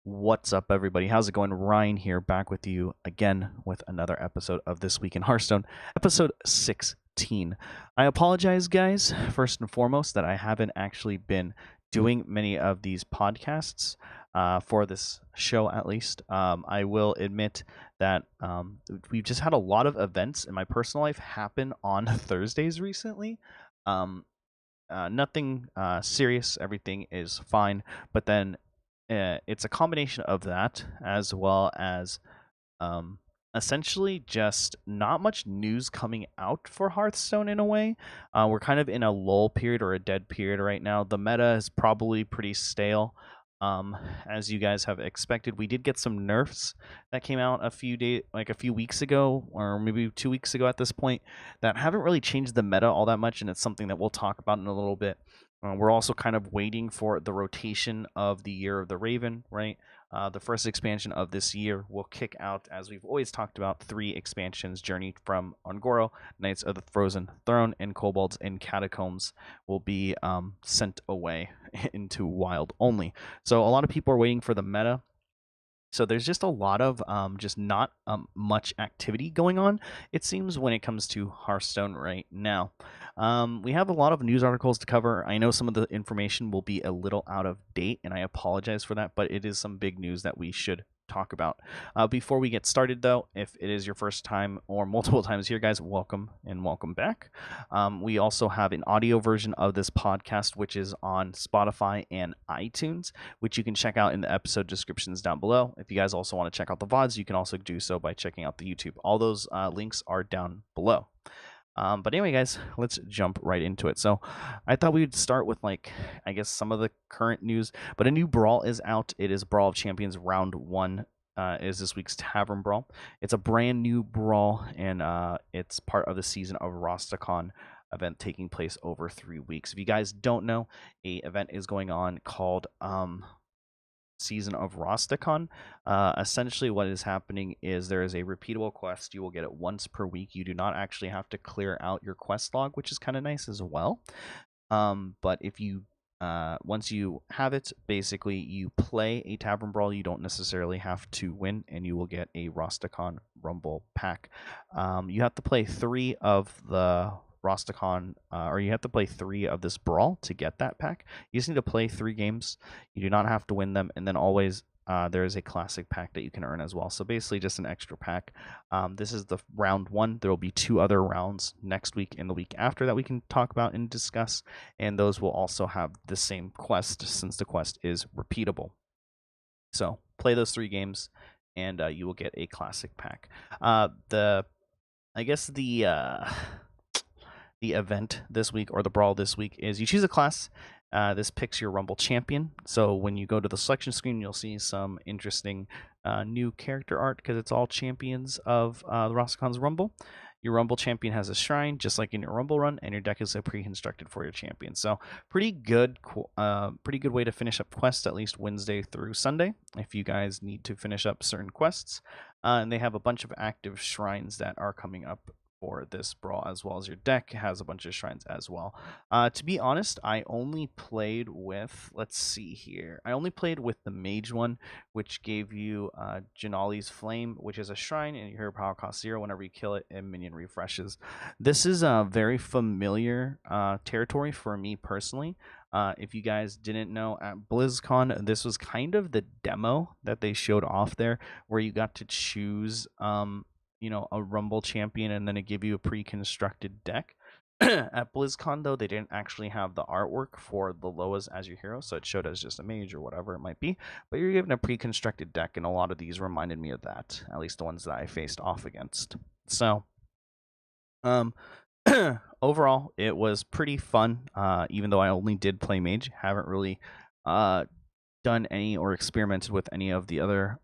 What's up, everybody? How's it going? Ryan here, back with you again with another episode of This Week in Hearthstone, episode 16. I apologize, guys, first and foremost, that I haven't actually been doing many of these podcasts for this show, at least. I will admit that we've just had a lot of events in my personal life happen on Thursdays recently. Nothing serious, everything is fine, but then it's a combination of that as well as um, essentially just not much news coming out for Hearthstone in a way. We're kind of in a lull period or a dead period right now. The meta is probably pretty stale. As you guys have expected, we did get some nerfs that came out a few weeks ago, or maybe 2 weeks ago at this point, that haven't really changed the meta all that much, and it's something that we'll talk about in a little bit. We're also kind of waiting for the rotation of the Year of the Raven, right? The first expansion of this year will kick out, as we've always talked about, 3 expansions: Journey from Ongoro, Knights of the Frozen Throne, and Kobolds in Catacombs will be sent away into Wild only. So a lot of people are waiting for the meta. So there's just a lot of just not much activity going on, it seems, when it comes to Hearthstone right now. We have a lot of news articles to cover. I know some of the information will be a little out of date, and I apologize for that, but it is some big news that we should talk about. Before we get started, though, if it is your first time or multiple times here, guys, welcome and welcome back. We also have an audio version of this podcast, which is on Spotify and iTunes, which you can check out in the episode descriptions down below. If you guys also want to check out the VODs, you can also do so by checking out the YouTube. All those links are down below. But anyway, guys, let's jump right into it. So I thought we would start with, I guess, some of the current news. But a new Brawl is out. It is Brawl of Champions Round 1. Is this week's Tavern Brawl. It's a brand new Brawl, and it's part of the Season of Rostakon event taking place over 3 weeks. If you guys don't know, a event is going on called Season of Rostakon. Essentially, what is happening is there is a repeatable quest. You will get it once per week. You do not actually have to clear out your quest log, which is kind of nice as well. But if you once you have it, basically you play a Tavern Brawl. You don't necessarily have to win, and you will get a Rostakon Rumble pack. You have to play 3 of the Rostakon, or you have to play 3 of this Brawl to get that pack. You just need to play 3 games. You do not have to win them, and then always there is a classic pack that you can earn as well. So basically just an extra pack. This is the round 1. There will be 2 other rounds next week and the week after that we can talk about and discuss, and those will also have the same quest, since the quest is repeatable. So play those 3 games, and you will get a classic pack. The event this week, or the Brawl this week, is you choose a class. This picks your Rumble champion. So when you go to the selection screen, you'll see some interesting new character art, because it's all champions of the Rostakon's Rumble. Your Rumble champion has a shrine, just like in your Rumble run, and your deck is pre-constructed for your champion. So pretty good way to finish up quests, at least Wednesday through Sunday, if you guys need to finish up certain quests. And they have a bunch of active shrines that are coming up for this Brawl, as well as your deck has a bunch of shrines as well. To be honest, I only played with, let's see here, I only played with the Mage one, which gave you Janali's Flame, which is a shrine, and your hero power costs 0 whenever you kill it, and minion refreshes. This is a very familiar territory for me personally. If you guys didn't know, at BlizzCon, this was kind of the demo that they showed off there, where you got to choose a Rumble champion, and then it give you a pre-constructed deck. At BlizzCon, though, they didn't actually have the artwork for the Loas as your hero, so it showed as just a mage or whatever it might be. But you're given a pre-constructed deck, and a lot of these reminded me of that, at least the ones that I faced off against. So, overall, it was pretty fun, even though I only did play mage. Haven't really done any or experimented with any of the other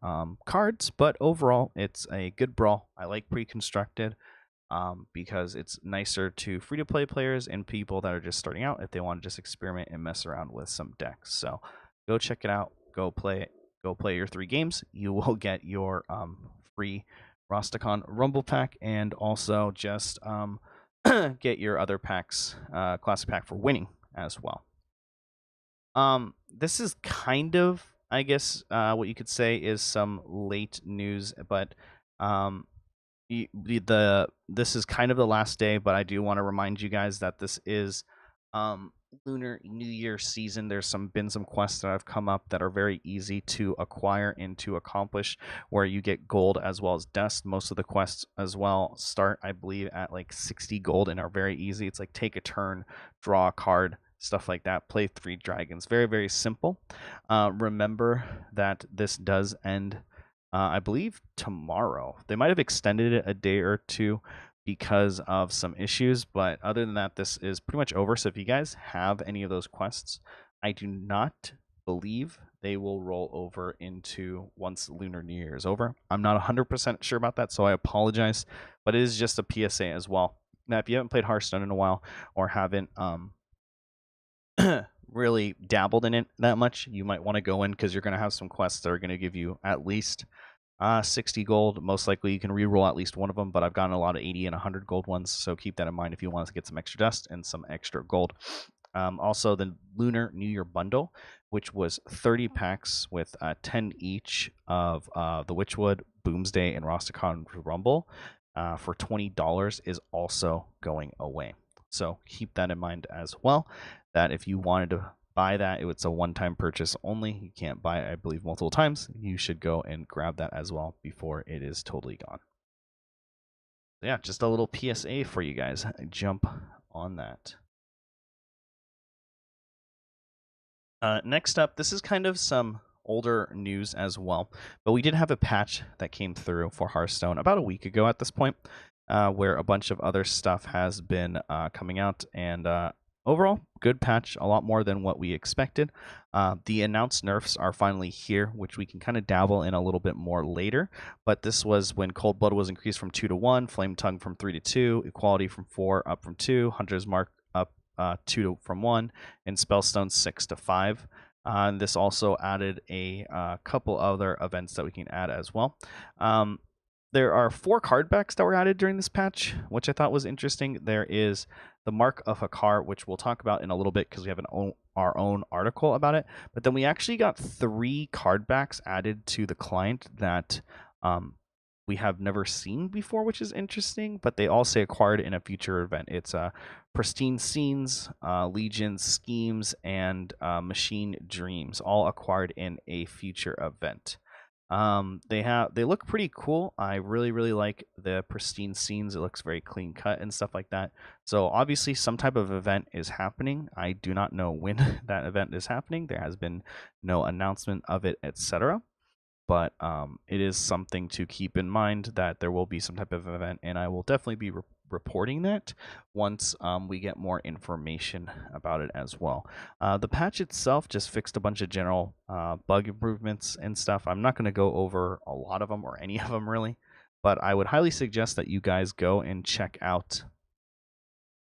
cards, but overall it's a good Brawl. I like pre-constructed because it's nicer to free-to-play players and people that are just starting out if they want to just experiment and mess around with some decks. So go check it out, go play it, go play your 3 games. You will get your free Rostakon Rumble pack, and also just get your other packs, classic pack for winning as well. This is kind of I guess what you could say is some late news, but um, this is kind of the last day, but I do want to remind you guys that this is um, Lunar New Year season. There's been some quests that have come up that are very easy to acquire and to accomplish, where you get gold as well as dust. Most of the quests as well start, I believe, at like 60 gold and are very easy. It's like take a turn, draw a card, stuff like that. Play 3 dragons. Very, very simple. Remember that this does end, I believe, tomorrow. They might have extended it a day or two because of some issues, but other than that, this is pretty much over. So if you guys have any of those quests, I do not believe they will roll over into once Lunar New Year is over. I'm not 100% sure about that, so I apologize, but it is just a PSA as well. Now, if you haven't played Hearthstone in a while or haven't really dabbled in it that much, you might want to go in because you're going to have some quests that are going to give you at least 60 gold. Most likely you can reroll at least one of them, but I've gotten a lot of 80 and 100 gold ones, so keep that in mind if you want to get some extra dust and some extra gold. Also, the Lunar New Year bundle, which was 30 packs with 10 each of the Witchwood, Boomsday, and Rosticon Rumble for $20 is also going away. So keep that in mind as well, that if you wanted to buy that, it's a one-time purchase only. You can't buy it, I believe, multiple times. You should go and grab that as well before it is totally gone. Yeah, just a little PSA for you guys. Jump on that. Next up, this is kind of some older news as well, but we did have a patch that came through for Hearthstone about a week ago at this point, where a bunch of other stuff has been coming out, and overall, good patch, a lot more than what we expected. The announced nerfs are finally here, which we can kind of dabble in a little bit more later, but this was when Cold Blood was increased from 2 to 1, Flame Tongue from 3 to 2, Equality from 4 up from 2, Hunter's Mark up 2 from 1, and Spellstone 6 to 5. And this also added a couple other events that we can add as well. There are 4 card backs that were added during this patch, which I thought was interesting. There is the Mark of Hakar, which we'll talk about in a little bit because we have our own article about it. But then we actually got 3 card backs added to the client that we have never seen before, which is interesting, but they all say acquired in a future event. It's Pristine Scenes, Legion Schemes, and Machine Dreams, all acquired in a future event. They look pretty cool. I really like the Pristine Scenes. It looks very clean cut and stuff like that. So obviously some type of event is happening. I do not know when that event is happening. There has been no announcement of it, etc. But it is something to keep in mind that there will be some type of event, and I will definitely be reporting that once we get more information about it as well. The patch itself just fixed a bunch of general bug improvements and stuff. I'm not going to go over a lot of them or any of them really, but I would highly suggest that you guys go and check out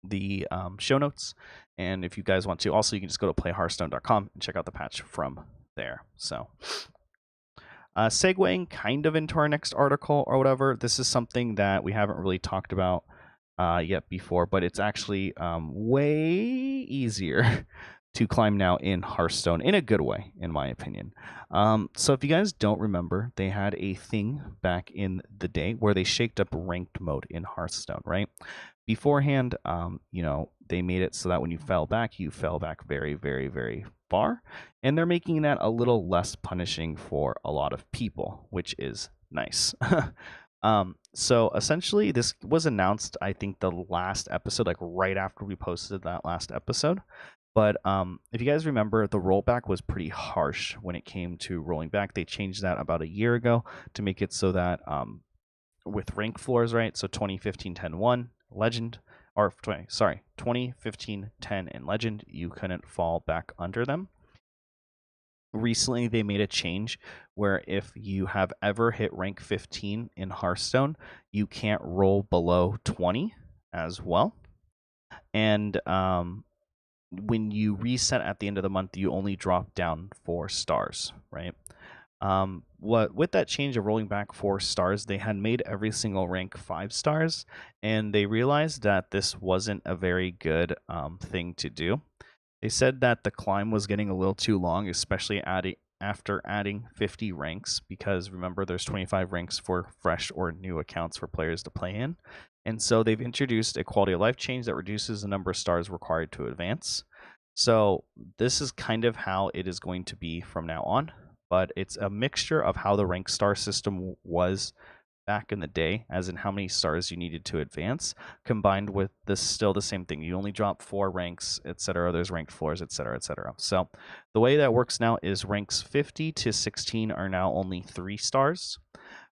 the show notes. And if you guys want to, also you can just go to playhearthstone.com and check out the patch from there. So segueing kind of into our next article or whatever, this is something that we haven't really talked about yet before, but it's actually way easier to climb now in Hearthstone in a good way, in my opinion. So if you guys don't remember, they had a thing back in the day where they shaked up ranked mode in Hearthstone, right? Beforehand, they made it so that when you fell back very, very, very far, and they're making that a little less punishing for a lot of people, which is nice. So essentially this was announced, I think, the last episode, like right after we posted that last episode. But if you guys remember, the rollback was pretty harsh when it came to rolling back. They changed that about a year ago to make it so that with rank floors, right? So 2015 10 1 legend, or 2015 10 and legend, you couldn't fall back under them. Recently they made a change where if you have ever hit rank 15 in Hearthstone, you can't roll below 20 as well. And when you reset at the end of the month, you only drop down 4 stars, right? With that change of rolling back 4 stars, they had made every single rank 5 stars, and they realized that this wasn't a very good thing to do. They said that the climb was getting a little too long, especially after adding 50 ranks, because remember there's 25 ranks for fresh or new accounts for players to play in. And so they've introduced a quality of life change that reduces the number of stars required to advance. So this is kind of how it is going to be from now on, but it's a mixture of how the rank star system was back in the day, as in how many stars you needed to advance, combined with this still the same thing. You only drop 4 ranks, etc. There's ranked floors, etc., etc. So the way that works now is ranks 50 to 16 are now only 3 stars.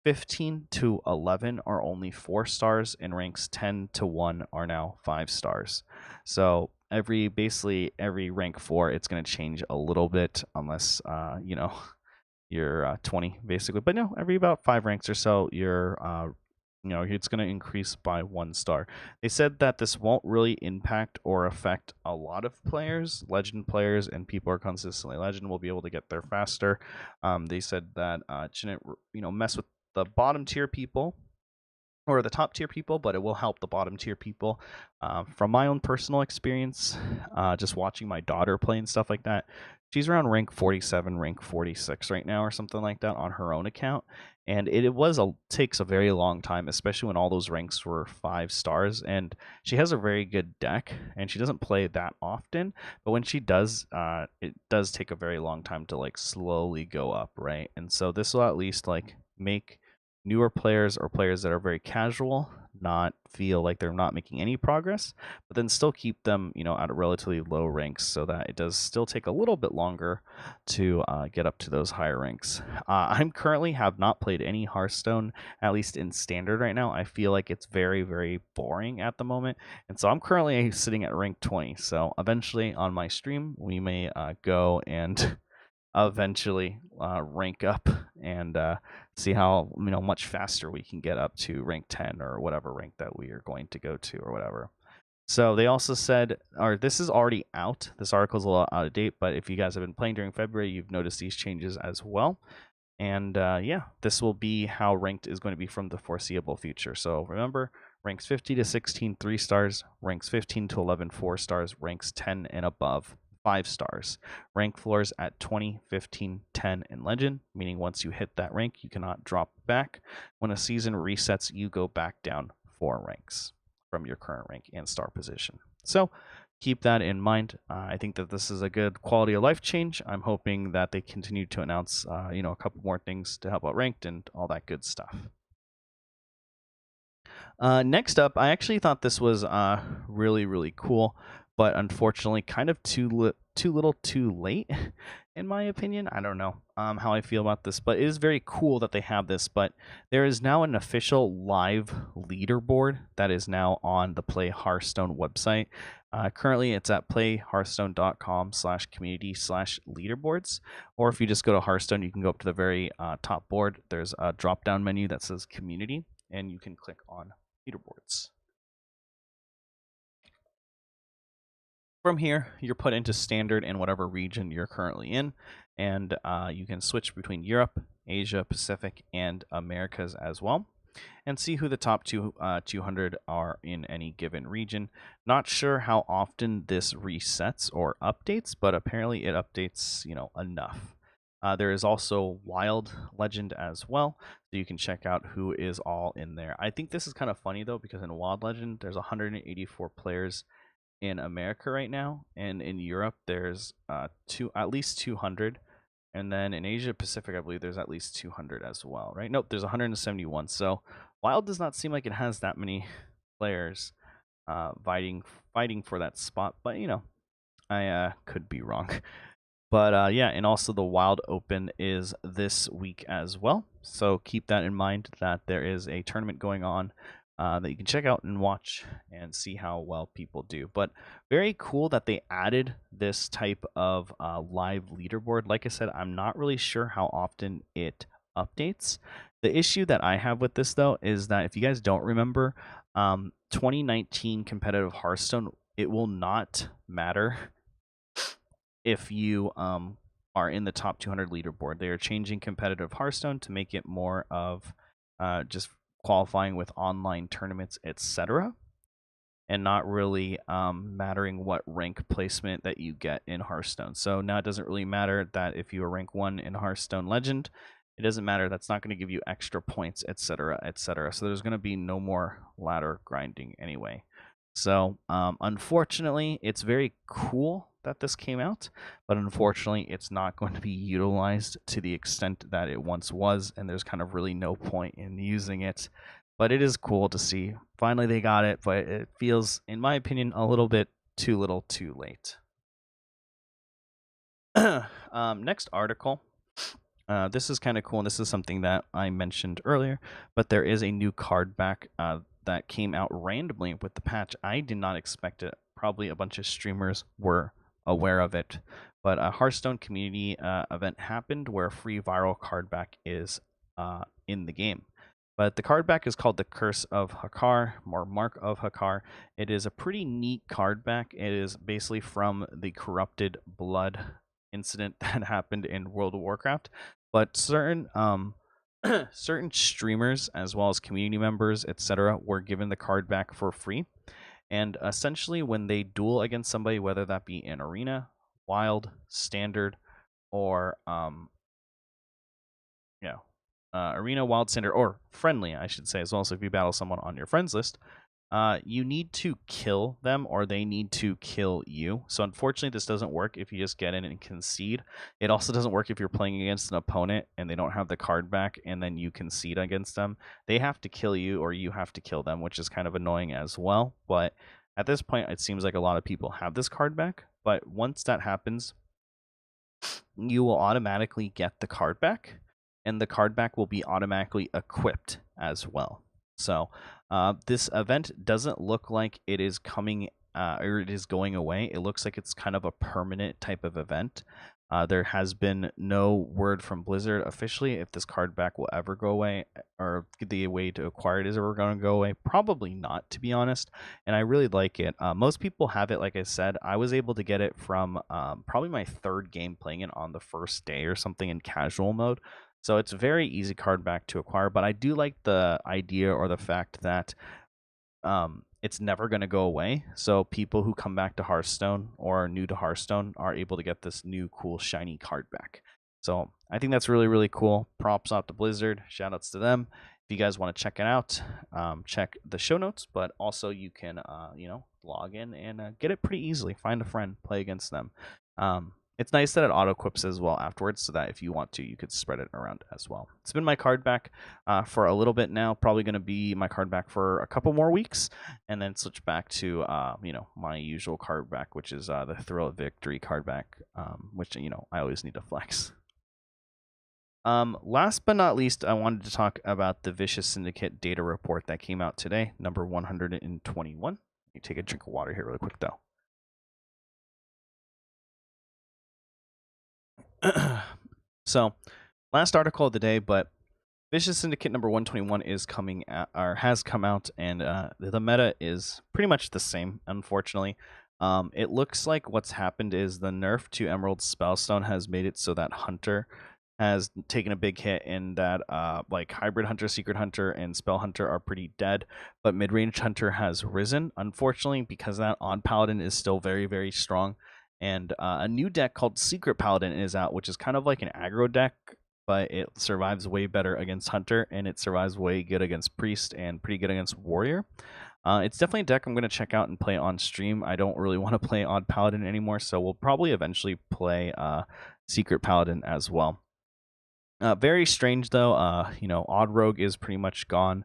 15 to 11 are only 4 stars, and ranks 10 to 1 are now 5 stars. So basically every rank 4, it's going to change a little bit, unless you're 20 basically. But no, every about 5 ranks or so, it's going to increase by 1 star. They said that this won't really impact or affect a lot of players. Legend players and people who are consistently legend will be able to get there faster. They said that it shouldn't mess with the bottom tier people or the top tier people, but it will help the bottom tier people. From my own personal experience, just watching my daughter play and stuff like that, she's around rank 47, rank 46 right now, or something like that on her own account. And it takes a very long time, especially when all those ranks were 5 stars. And she has a very good deck, and she doesn't play that often. But when she does, it does take a very long time to slowly go up, right? And so this will at least make newer players or players that are very casual not feel like they're not making any progress, but then still keep them at a relatively low ranks, so that it does still take a little bit longer to get up to those higher ranks. I'm currently have not played any Hearthstone, at least in standard right now. I feel like it's very, very boring at the moment, and so I'm currently sitting at rank 20. So eventually on my stream we may go and eventually rank up and see how much faster we can get up to rank 10 or whatever rank that we are going to go to or whatever. So they also said, or this is already out, this article is a little out of date, but if you guys have been playing during February, you've noticed these changes as well. And yeah, this will be how ranked is going to be from the foreseeable future. So remember, ranks 50 to 16 3 stars, ranks 15 to 11 4 stars, ranks 10 and above 5 stars. Rank floors at 20, 15, 10, and legend, meaning once you hit that rank, you cannot drop back. When a season resets, you go back down 4 ranks from your current rank and star position. So keep that in mind. I think that this is a good quality of life change. I'm hoping that they continue to announce a couple more things to help out ranked and all that good stuff. Next up, I actually thought this was really, really cool, but unfortunately kind of too little too late, in my opinion. I don't know how I feel about this, but it is very cool that they have this. But there is now an official live leaderboard that is now on the Play Hearthstone website. Currently, it's at playhearthstone.com/community/leaderboards. Or if you just go to Hearthstone, you can go up to the very top board. There's a drop-down menu that says Community, and you can click on leaderboards. From here, you're put into standard in whatever region you're currently in, and you can switch between Europe, Asia, Pacific, and Americas as well, and see who the top 200 are in any given region. Not sure how often this resets or updates, but apparently it updates, enough. There is also Wild Legend as well, so you can check out who is all in there. I think this is kind of funny though, because in Wild Legend there's 184 players in America right now, and in Europe there's at least 200, and then in Asia Pacific I believe there's at least 200 as well, right? Nope, there's 171. So Wild does not seem like it has that many players fighting for that spot, but I could be wrong. But yeah, and also the Wild Open is this week as well, so keep that in mind, that there is a tournament going on that you can check out and watch and see how well people do. But very cool that they added this type of live leaderboard. Like I said, I'm not really sure how often it updates. The issue that I have with this, though, is that if you guys don't remember, 2019 competitive Hearthstone, it will not matter if you are in the top 200 leaderboard. They are changing competitive Hearthstone to make it more of just qualifying with online tournaments, etc. and not really mattering what rank placement that you get in Hearthstone. So now it doesn't really matter that if you are rank 1 in Hearthstone Legend, it doesn't matter. That's not going to give you extra points, etc., etc. So there's going to be no more ladder grinding anyway. So unfortunately, it's very cool that this came out, but unfortunately, it's not going to be utilized to the extent that it once was, and there's kind of really no point in using it. But it is cool to see. Finally, they got it, but it feels, in my opinion, a little bit too little too late. Next article. This is kind of cool, and this is something that I mentioned earlier, but there is a new card back that came out randomly with the patch. I did not expect it. Probably a bunch of streamers were aware of it, but a Hearthstone community event happened where a free viral card back is in the game. But the card back is called the Curse of Hakar, or Mark of Hakar. It is a pretty neat card back. It is basically from the corrupted blood incident that happened in World of Warcraft. But certain certain streamers as well as community members, etc., were given the card back for free. And essentially, when they duel against somebody, whether that be in arena, wild, standard, or arena, wild, standard, or friendly, I should say, as well. So if you battle someone on your friends list, you need to kill them or they need to kill you. So unfortunately, this doesn't work if you just get in and concede. It also doesn't work if you're playing against an opponent and they don't have the card back and then you concede against them. They have to kill you or you have to kill them, which is kind of annoying as well. But at this point, it seems like a lot of people have this card back. But once that happens, you will automatically get the card back, and the card back will be automatically equipped as well. So this event doesn't look like it is coming or it is going away. It looks like it's kind of a permanent type of event. There has been no word from Blizzard officially if this card back will ever go away or the way to acquire it is ever going to go away. Probably not, to be honest. And I really like it. Most people have it, like I said. I was able to get it from probably my third game playing it on the first day or something in casual mode. So it's a very easy card back to acquire. But I do like the idea or the fact that it's never going to go away. So people who come back to Hearthstone or are new to Hearthstone are able to get this new cool shiny card back. So I think that's really, really cool. Props out to Blizzard. Shout outs to them. If you guys want to check it out, check the show notes, but also you can, log in and get it pretty easily. Find a friend, play against them. It's nice that it auto-equips as well afterwards, so that if you want to, you could spread it around as well. It's been my card back for a little bit now. Probably going to be my card back for a couple more weeks, and then switch back to my usual card back, which is the Thrill of Victory card back, which I always need to flex. Last but not least, I wanted to talk about the Vicious Syndicate data report that came out today, number 121. Let me take a drink of water here really quick, though. So, last article of the day, but Vicious Syndicate number 121 is coming out, or has come out, and the meta is pretty much the same, unfortunately. It looks like what's happened is the nerf to Emerald Spellstone has made it so that Hunter has taken a big hit, and that like Hybrid Hunter, Secret Hunter, and Spell Hunter are pretty dead, but Mid-Range Hunter has risen. Unfortunately, because that Odd Paladin is still very, very strong. And a new deck called Secret Paladin is out, which is kind of like an aggro deck, but it survives way better against Hunter, and it survives way good against Priest and pretty good against Warrior. It's definitely a deck I'm going to check out and play on stream. I don't really want to play Odd Paladin anymore, so we'll probably eventually play Secret Paladin as well. Very strange, though. Odd Rogue is pretty much gone.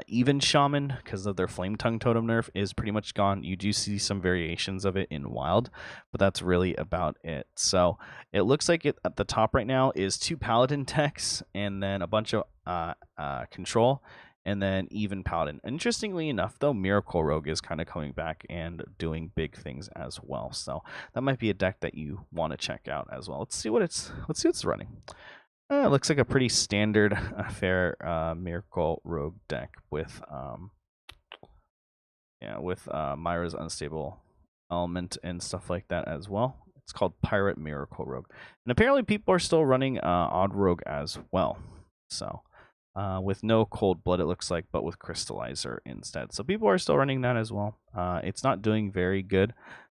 Even Shaman, because of their Flame Tongue Totem nerf, is pretty much gone. You do see some variations of it in Wild, but that's really about it. So it looks like it at the top right now is 2 Paladin techs and then a bunch of Control and then even Paladin. Interestingly enough, though, Miracle Rogue is kind of coming back and doing big things as well. So that might be a deck that you want to check out as well. Let's see what it's running. It looks like a pretty standard fair Miracle Rogue deck with Myra's Unstable Element and stuff like that as well. It's called Pirate Miracle Rogue, and apparently people are still running Odd Rogue as well. So with no cold blood, it looks like, but with crystallizer instead. So people are still running that as well. It's not doing very good,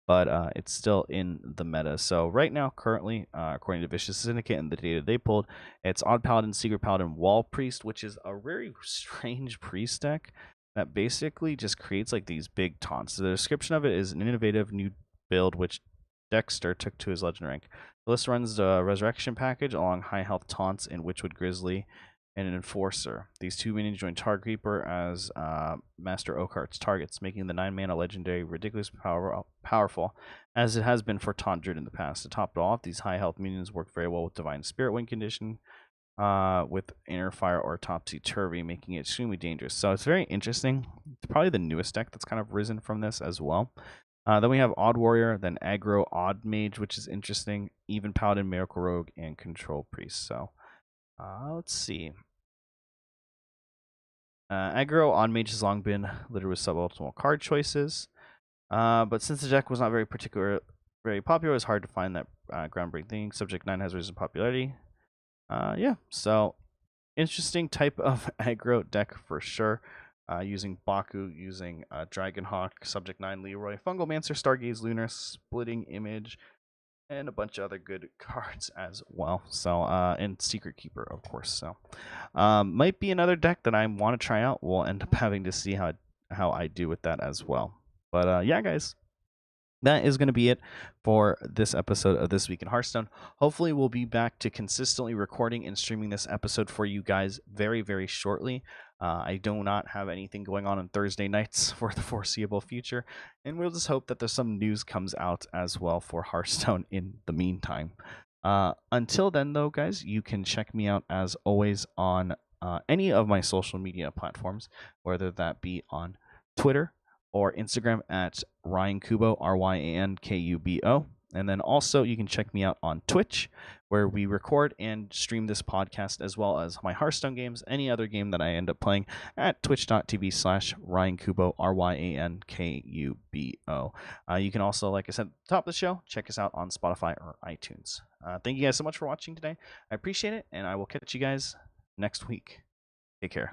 but it's still in the meta. So right now, currently, according to Vicious Syndicate and the data they pulled, it's Odd Paladin, Secret Paladin, Wall Priest, which is a very strange priest deck that basically just creates like these big taunts. The description of it is an innovative new build which Dexter took to his legend rank. The list runs the Resurrection package along high health taunts in Witchwood Grizzly and an Enforcer. These two minions join Tar Creeper as Master Oakheart's targets, making the 9-mana legendary ridiculously powerful, as it has been for Taunt Druid in the past. To top it off, these high health minions work very well with Divine Spirit win condition, with Inner Fire or Topsy Turvy, making it extremely dangerous. So it's very interesting. It's probably the newest deck that's kind of risen from this as well. Then we have Odd Warrior, then Aggro Odd Mage, which is interesting, Even Paladin, Miracle Rogue, and Control Priest. So let's see. Aggro Odd Mage has long been littered with suboptimal card choices, but since the deck was not very popular, it's hard to find that groundbreaking thing. Subject 9 has risen in popularity. Yeah, so interesting type of aggro deck for sure. Using Baku, using Dragonhawk, Subject 9, Leroy, Fungal Mancer, Stargaze, Lunar, Splitting Image, and a bunch of other good cards as well. So, and Secret Keeper, of course. So, might be another deck that I want to try out. We'll end up having to see how I do with that as well. But yeah, guys, that is going to be it for this episode of This Week in Hearthstone. Hopefully, we'll be back to consistently recording and streaming this episode for you guys very, very shortly. I do not have anything going on Thursday nights for the foreseeable future, and we'll just hope that there's some news comes out as well for Hearthstone in the meantime. Until then, though, guys, you can check me out as always on any of my social media platforms, whether that be on Twitter or Instagram at Ryan Kubo, RyanKubo. And then also you can check me out on Twitch, where we record and stream this podcast, as well as my Hearthstone games, any other game that I end up playing, at twitch.tv/RyanKubo, RyanKubo. You can also, like I said at the top of the show, check us out on Spotify or iTunes. Thank you guys so much for watching today. I appreciate it, and I will catch you guys next week. Take care.